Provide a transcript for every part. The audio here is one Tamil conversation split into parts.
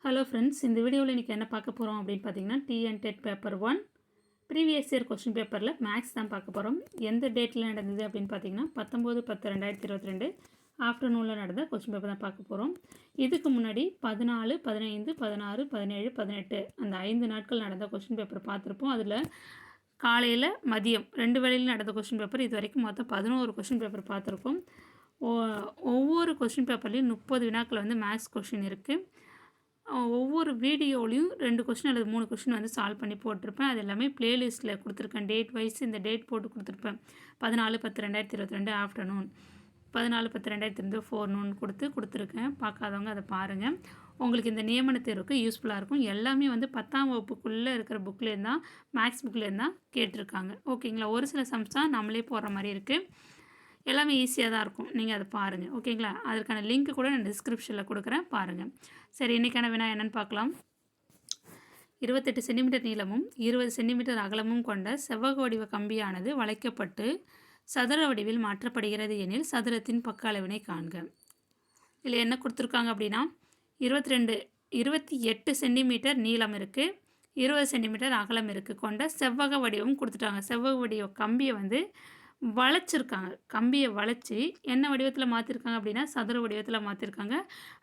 ஹலோ ஃப்ரெண்ட்ஸ், இந்த வீடியோவில் இன்றைக்கி என்ன பார்க்க போகிறோம் அப்படின்னு பார்த்தீங்கன்னா, TN paper 1 previous year question பேப்பரில் மேக்ஸ் தான் பார்க்க போகிறோம். எந்த டேட்டில் நடந்தது அப்படின்னு பார்த்தீங்கன்னா 19/10/2022 ஆஃப்டர்நூனில் நடந்த கொஸ்டின் பேப்பர் தான் பார்க்க போகிறோம். இதுக்கு முன்னாடி 14, 15, 16, 17, 18 அந்த 5 நாட்கள் நடந்த கொஸ்டின் பேப்பர் பார்த்துருப்போம். அதில் காலையில் மதியம் 2 வேளையில் நடந்த கொஸ்டின் பேப்பர் இது வரைக்கும் மொத்தம் 11 கொஸ்டின் பேப்பர் பார்த்துருக்கோம். ஒவ்வொரு கொஸ்டின் பேப்பர்லேயும் 30 வினாக்கள் வந்து மேக்ஸ் கொஸ்டின் இருக்குது. ஒவ்வொரு வீடியோலையும் 2 கொஸ்டின் அல்லது 3 கொஸ்டின் வந்து சால்வ் பண்ணி போட்டிருப்பேன். அது எல்லாமே ப்ளேலிஸ்ட்டில் கொடுத்துருக்கேன். டேட் வைஸ் இந்த டேட் போட்டு கொடுத்துருப்பேன். 14/10/2022 ஆஃப்டர்நூன், 14/10/2022 ஃபோர்நூன் கொடுத்துருக்கேன். பார்க்காதவங்க அதை பாருங்கள். உங்களுக்கு இந்த நியமன தேர்வுக்கு யூஸ்ஃபுல்லாக இருக்கும். எல்லாமே வந்து 10ஆம் வகுப்புக்குள்ளே இருக்கிற புக்லேருந்து தான், மேக்ஸ் புக்லேருந்து தான் கேட்டிருக்காங்க. ஓகேங்களா? ஒரு சில சம்ஸ் தான் நம்மளே போடுற மாதிரி இருக்குது. எல்லாமே ஈஸியாக தான் இருக்கும். நீங்கள் அதை பாருங்கள். ஓகேங்களா? அதற்கான லிங்க் கூட நான் டிஸ்கிரிப்ஷனில் கொடுக்குறேன், பாருங்கள். சரி, இன்றைக்கான வினா என்னென்னு பார்க்கலாம். 28 சென்டிமீட்டர் நீளமும் 20 சென்டிமீட்டர் அகலமும் கொண்ட செவ்வக வடிவ கம்பியானது வளைக்கப்பட்டு சதுர வடிவில் மாற்றப்படுகிறது எனில் சதுரத்தின் பக்க அளவினை காண்க. இதில் என்ன கொடுத்துருக்காங்க அப்படின்னா 28 சென்டிமீட்டர் நீளம் இருக்குது, 20 சென்டிமீட்டர் அகலம் இருக்குது கொண்ட செவ்வக வடிவம் கொடுத்துட்டாங்க. செவ்வக வடிவ கம்பியை வந்து வளைச்சிருக்காங்க. கம்பியை வளைச்சி என்ன வடிவத்தில் மாற்றிருக்காங்க அப்படின்னா சதுர வடிவத்தில் மாற்றிருக்காங்க.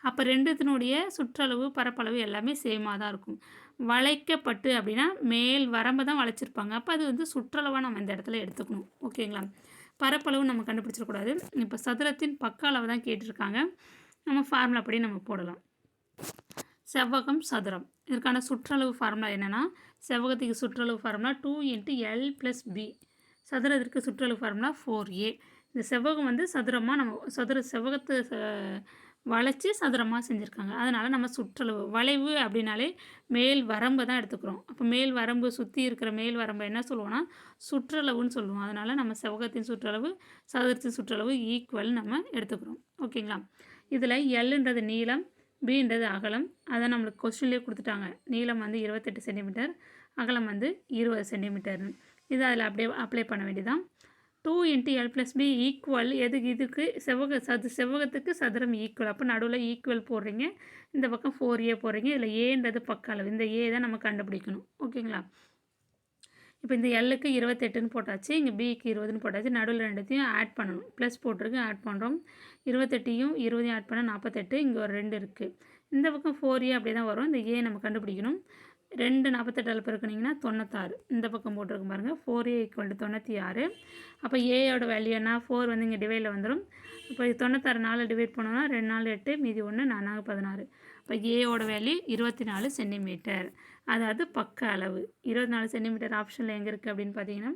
அப்போ ரெண்டுத்தினுடைய சுற்றளவு பரப்பளவு எல்லாமே சேமாக தான் இருக்கும். வளைக்கப்பட்டு அப்படின்னா மேல் வரம்பை தான் வளைச்சிருப்பாங்க. அப்போ அது வந்து சுற்றளவாக நம்ம இந்த இடத்துல எடுத்துக்கணும். ஓகேங்களா? பரப்பளவு நம்ம கண்டுபிடிச்சிடக்கூடாது. இப்போ சதுரத்தின் பக்க அளவு தான் கேட்டிருக்காங்க. நம்ம ஃபார்முலா படி நம்ம போடலாம். செவ்வகம் சதுரம், இதற்கான சுற்றளவு ஃபார்முலா என்னென்னா, செவ்வகத்துக்கு சுற்றளவு ஃபார்முலா 2 × L + B, சதுரத்திற்கு சுற்றளவு ஃபார்முலா 4A. இந்த செவ்வகம் வந்து சதுரமாக நம்ம செவ்வகத்தை வளைச்சி சதுரமாக செஞ்சுருக்காங்க. அதனால் நம்ம சுற்றளவு வளைவு அப்படின்னாலே மேல் வரம்பை தான் எடுத்துக்கிறோம். அப்போ மேல் வரம்பு சுற்றி இருக்கிற மேல் வரம்பை என்ன சொல்லுவோம்னா சுற்றளவுன்னு சொல்லுவோம். அதனால் நம்ம செவ்வகத்தின் சுற்றளவு சதுரத்தின் சுற்றளவு ஈக்குவல் நம்ம எடுத்துக்கிறோம். ஓகேங்களா? இதில் எல்ன்றது நீளம், பின்றது அகலம். அதை நம்மளுக்கு கொஸ்டின்லேயே கொடுத்துட்டாங்க. நீளம் வந்து 28 சென்டிமீட்டர், அகலம் வந்து 20 சென்டிமீட்டர்னு. இது அதில் அப்படியே அப்ளை பண்ண வேண்டியதான். 2 × L + B ஈக்குவல் இதுக்கு செவ்வகத்துக்கு சதுரம் ஈக்குவல். அப்போ நடுவில் ஈக்குவல் போடுறீங்க, இந்த பக்கம் 4A போடுறீங்க. இதில் ஏன்றது பக்க அளவு, இந்த ஏ தான் நம்ம கண்டுபிடிக்கணும். ஓகேங்களா? இப்போ இந்த எல்லுக்கு 28ன்னு போட்டாச்சு, இங்கே பிக்கு 20ன்னு போட்டாச்சு. நடுவில் ரெண்டுத்தையும் ஆட் பண்ணணும். ப்ளஸ் போட்டிருக்கு, ஆட் பண்ணுறோம். 28யும் 20யும் ஆட் பண்ணால் 48. இங்கே ஒரு 2 இருக்குது. இந்த பக்கம் 4A அப்படியே தான் வரும். இந்த ஏ நம்ம கண்டுபிடிக்கணும். 2 48 பெருக்குனிங்கன்னா 96. இந்த பக்கம் போட்டிருக்கு பாருங்கள். 4A = 96. அப்போ ஏயோட வேல்யூ என்ன? 4 வந்து இங்கே டிவைடில் வந்துடும். இப்போ 96 4 டிவைட் பண்ணோம்னா 2 4 8, மீதி 1 4 16. இப்போ ஏயோட வேல்யூ 24 சென்டிமீட்டர், அதாவது பக்க அளவு 24 சென்டிமீட்டர். ஆப்ஷனில் எங்கே இருக்குது அப்படின்னு பார்த்தீங்கன்னா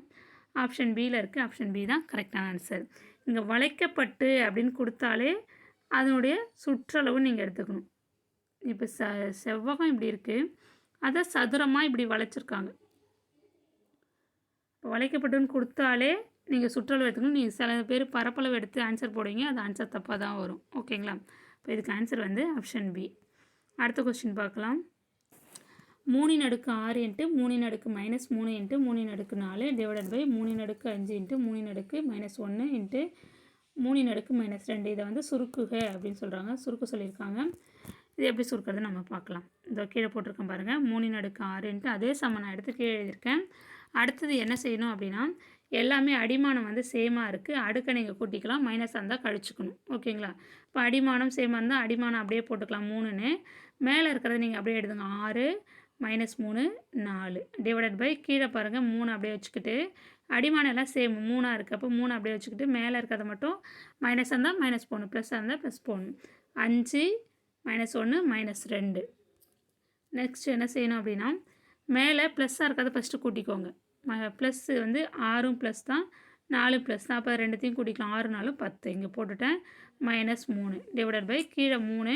ஆப்ஷன் பியில் இருக்குது. ஆப்ஷன் பி தான் கரெக்டான ஆன்சர். இங்கே வளைக்கப்பட்டு அப்படின்னு கொடுத்தாலே அதனுடைய சுற்றளவு நீங்கள் எடுத்துக்கணும். இப்போ செவ்வகம் இப்படி இருக்குது, அதை சதுரமாக இப்படி வளைச்சிருக்காங்க. இப்போ வளைக்கப்பட்டுன்னு கொடுத்தாலே நீங்கள் சுற்றளவு எடுத்துக்கணும். நீங்கள் சில பேர் பரப்பளவு எடுத்து ஆன்சர் போடுவீங்க, அது ஆன்சர் தப்பாக தான் வரும். ஓகேங்களா? இப்போ இதுக்கு ஆன்சர் வந்து ஆப்ஷன் பி. அடுத்த கொஸ்டின் பார்க்கலாம். 3 × 6 × 3 × -3 × 3 × 4 / 3 × 5 × -1 × 3 × -2. இதை வந்து சுருக்குக அப்படின்னு சொல்கிறாங்க. சுருக்க சொல்லியிருக்காங்க. இது எப்படி சுருக்கிறது நம்ம பார்க்கலாம். இந்த கீழே போட்டிருக்கேன் பாருங்கள். 3 × 6 அதே சம நான் எடுத்து கீழே எழுதியிருக்கேன். அடுத்தது என்ன செய்யணும் அப்படின்னா எல்லாமே அடிமானம் வந்து சேமாக இருக்குது. அடுக்கை நீங்கள் கூட்டிக்கலாம், மைனஸாக இருந்தால் கழிச்சுக்கணும். ஓகேங்களா? இப்போ அடிமானம் சேமாக இருந்தால் அடிமானம் அப்படியே போட்டுக்கலாம் 3ன்னு. மேலே இருக்கிறத நீங்கள் அப்படியே எடுத்துங்க. 6 -3 4 / கீழே பாருங்கள் 3 அப்படியே வச்சுக்கிட்டு அடிமானம் எல்லாம் சேம் 3ஆக இருக்குது. அப்போ 3 அப்படியே வச்சுக்கிட்டு மேலே இருக்கிறத மட்டும் மைனஸாக இருந்தால் மைனஸ் போடணும், ப்ளஸ்ஸாக இருந்தால் ப்ளஸ் போடணும். 5 -1 -2. நெக்ஸ்ட் என்ன செய்யணும் அப்படின்னா மேலே ப்ளஸ்ஸாக இருக்கிறத ஃபஸ்ட்டு கூட்டிக்கோங்க. ப்ளஸ் வந்து 6ம் ப்ளஸ் தான், 4 ப்ளஸ் தான். அப்போ ரெண்டுத்தையும் கூட்டிக்கலாம். 6 4 10 இங்கே போட்டுட்டேன். -3 / கீழே 3,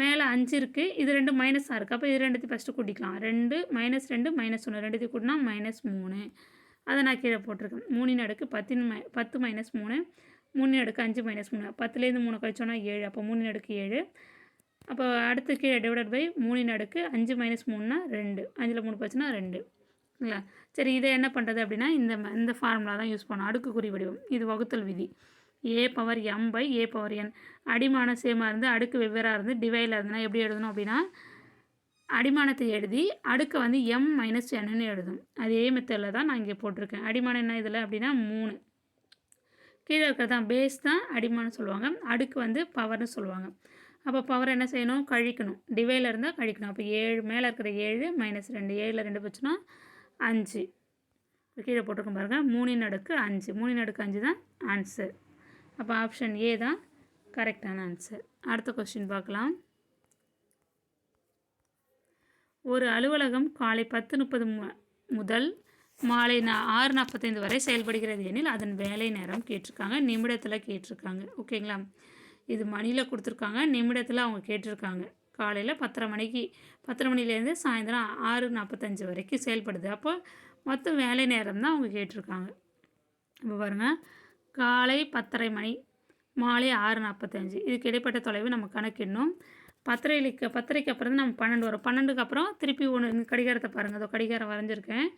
மேலே 5 இருக்குது. இது 2 மைனஸாக இருக்குது. அப்போ இது ரெண்டுத்தையும் ஃபஸ்ட்டு கூட்டிக்கலாம். 2 -2 -1 ரெண்டுத்தையும் கூட்டினா -3. அதை நான் கீழே போட்டிருக்கேன். 3 × 10 -3 3 × 5 -3 10லேருந்து 3 கழிச்சோன்னா 7. அப்போ 3 × 7. அப்போ அடுத்து கீழே / 3 × 5 -3னா 2, 5ல் 3 போச்சுன்னா 2. இல்லைங்களா? சரி, இதை என்ன பண்ணுறது அப்படின்னா இந்த ஃபார்முலா தான் யூஸ் பண்ணணும். அடுக்குக்குறி வடிவம். இது வகுத்தல் விதி. a⁴m/a⁴n. அடிமானம் சேமாக இருந்து அடுக்கு வெவ்வேறாக இருந்து டிவைடில் இருந்ததுன்னா எப்படி எழுதணும் அப்படின்னா அடிமானத்தை எழுதி அடுக்க வந்து m-nன்னு எழுதும். அதே மெத்தடில் தான் நான் இங்கே போட்டிருக்கேன். அடிமானம் என்ன இதில் அப்படின்னா 3. கீழே இருக்கிறது தான் பேஸ் தான் அடிமானம் சொல்லுவாங்க. அடுக்கு வந்து பவர்னு சொல்லுவாங்க. அப்போ பவர் என்ன செய்யணும்? கழிக்கணும். டிவைடில் இருந்தால் கழிக்கணும். அப்போ 7 மேலே இருக்கிற 7 - 2 7ல் 2 போச்சுன்னா 5. கீழே போட்டிருக்கோம் பாருங்கள். 3/5 3/5 தான் ஆன்சர். அப்போ ஆப்ஷன் ஏ தான் கரெக்டான ஆன்சர். அடுத்த கொஸ்டின் பார்க்கலாம். ஒரு அலுவலகம் காலை 10:30 முதல் மாலை 6:45 வரை செயல்படுகிறது எனில் அதன் வேலை நேரம் கேட்டிருக்காங்க. நிமிடத்தில் கேட்டிருக்காங்க. ஓகேங்களா? இது மணியில் கொடுத்துருக்காங்க. நிமிடத்தில் அவங்க கேட்டிருக்காங்க. காலையில் 10:30 மணிலேருந்து சாயந்தரம் 6:45 வரைக்கும் செயல்படுது. அப்போ மொத்தம் வேலை நேரம் தான் அவங்க கேட்டிருக்காங்க. இப்போ பாருங்கள், காலை 10:30 மணி, மாலை 6:45 இதுக்கு இடைப்பட்ட தொலைவு நம்ம கணக்கிடணும். 10:30க்கு அப்புறம் தான் நம்ம 12 வரும். 12க்கு அப்புறம் திருப்பி ஒன்று கடிகாரத்தை பாருங்கள். அதோ கடிகாரம் வரைஞ்சிருக்கேன்.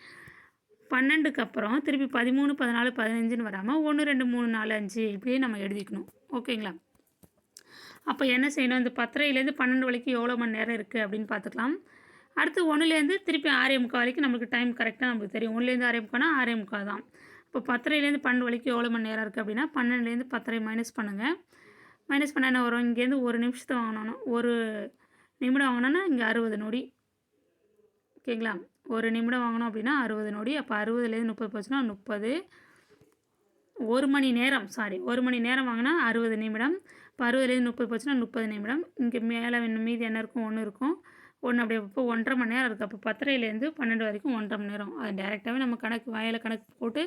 12க்கு அப்புறம் திருப்பி 13 14 15ன்னு வராமல் 1 2 3 4 5 இப்படியே நம்ம எழுதிக்கணும். ஓகேங்களா? அப்போ என்ன செய்யணும்? இந்த 10:30லேருந்து 12 வரைக்கும் எவ்வளோ மணி நேரம் இருக்குது அப்படின்னு பார்த்துக்கலாம். அடுத்து 1லேருந்து திருப்பி 6:45 வரைக்கும் நம்மளுக்கு டைம் கரெக்டாக நம்மளுக்கு தெரியும். 1லேருந்து 6:45னா 6:45 தான். இப்போ 10:30லேருந்து 12 வரைக்கும் எவ்வளோ மணி நேரம் இருக்குது அப்படின்னா 12லேருந்து 10:30 மைனஸ் பண்ணுங்கள். மைனஸ் பண்ண என்ன வரும்? இங்கேருந்து 1 நிமிஷத்தை வாங்கினோன்னா 1 நிமிடம் வாங்கினோன்னா இங்கே 60 நொடி. ஓகேங்களா? 1 நிமிடம் வாங்கினோம் அப்படின்னா 60 நொடி. அப்போ 60லேருந்து 30 போச்சுன்னா 30. 1 மணி நேரம் 1 மணி நேரம் வாங்கினா 60 நிமிடம். இப்போ 60லேருந்து 30 போச்சுன்னா 30 நிமிடம். இங்கே மேலே மீதி என்ன இருக்கும்? 1 இருக்கும். 1 அப்படியே இப்போ 1.5 மணி நேரம் இருக்குது. அப்போ 10:30லேருந்து 12 வரைக்கும் 1.5 மணி நேரம். அது டேரெக்டாகவே நம்ம வாயில் கணக்கு போட்டு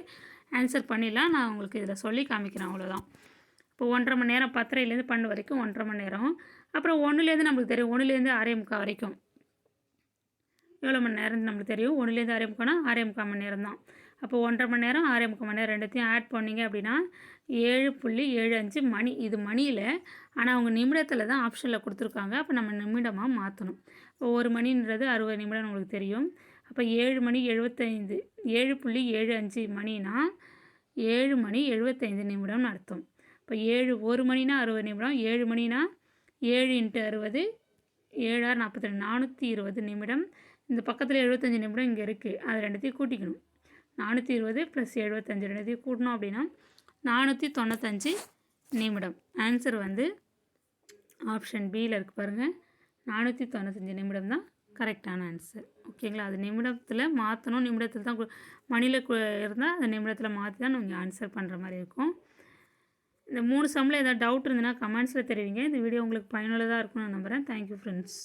ஆன்சர் பண்ணிடலாம். நான் உங்களுக்கு இதில் சொல்லி காமிக்கிறேன், அவ்வளோதான். இப்போ 1.5 மணி நேரம் 10:30லேருந்து 12 வரைக்கும் 1.5 மணி நேரம். அப்புறம் 1லேருந்து நம்மளுக்கு தெரியும், 1லேருந்து 6:45 வரைக்கும் எவ்வளோ மணி நேரம் நம்மளுக்கு தெரியும். 1லேருந்து 6:45னா 6:45 மணி நேரம் தான். அப்போ 1.5 மணி நேரம் 6:45 மணி நேரம் ரெண்டுத்தையும் ஆட் பண்ணிங்க அப்படின்னா 7.75 மணி. இது மணியில், ஆனால் அவங்க நிமிடத்தில் தான் ஆப்ஷனில் கொடுத்துருக்காங்க. அப்போ நம்ம நிமிடமாக மாற்றணும். இப்போ 1 மணின்றது 60 நிமிடம் நம்மளுக்கு தெரியும். அப்போ 7 மணி 75 7.75 மணினா 7 மணி 75 நிமிடம்னு அர்த்தம். இப்போ 1 மணினா 60 நிமிடம், 7 மணினா 7 × 60 7 6 42 420 நிமிடம். இந்த பக்கத்தில் 75 நிமிடம் இங்கே இருக்குது. அது ரெண்டுத்தையும் கூட்டிக்கணும். 420 + 75 ரெண்டுத்தையும் கூட்டணும் அப்படின்னா 495 நிமிடம். ஆன்சர் வந்து ஆப்ஷன் பியில் இருக்குது பாருங்கள். 495 நிமிடம் தான் கரெக்டான ஆன்சர். ஓகேங்களா? அது நிமிடத்தில் மாற்றணும். நிமிடத்தில் தான் மணியில் இருந்தால் அந்த நிமிடத்தில் மாற்றி தான் நீங்கள் ஆன்சர் பண்ணுற மாதிரி இருக்கும். இந்த 3 சம்மில் ஏதாவது டவுட் இருந்ததுன்னா கமெண்ட்ஸில் தெரிவிங்க. இந்த வீடியோ உங்களுக்கு பயனுள்ளதாக இருக்கும்னு நான் நம்புகிறேன். Thank you friends.